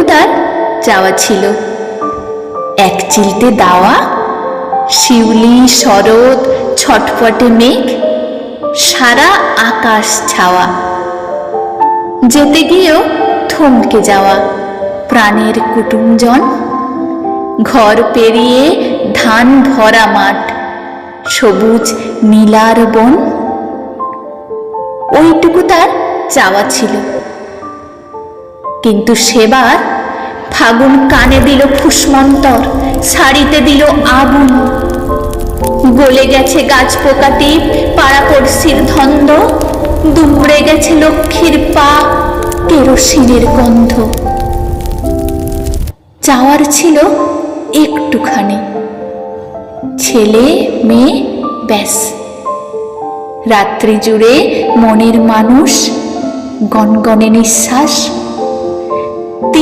তার চাওয়া ছিল, এক চিলতে দাওয়া, শিউলি শরৎ ছটফটে মেঘ, সারা আকাশ ছাওয়া। যেতে গিয়েও থমকে যাওয়া প্রাণের কুটুমজন, ঘর পেরিয়ে ধান ভরা মাঠ, সবুজ নীলার বন। ওইটুকু তার চাওয়া ছিল। কিন্তু সেবার ফাগুন কানে দিল ফুসমন্তর, শাড়িতে দিল আগুন। গলে গেছে গাছ পোকাটি পাড়াপড়শির ধন্দ, দুমড়ে গেছে লক্ষ্মীর পা কেরোসিনের গন্ধ। চাওয়ার ছিল একটুখানি, ছেলে মেয়ে ব্যাস। রাত্রি জুড়ে মনের মানুষ, গনগনে নিঃশ্বাস।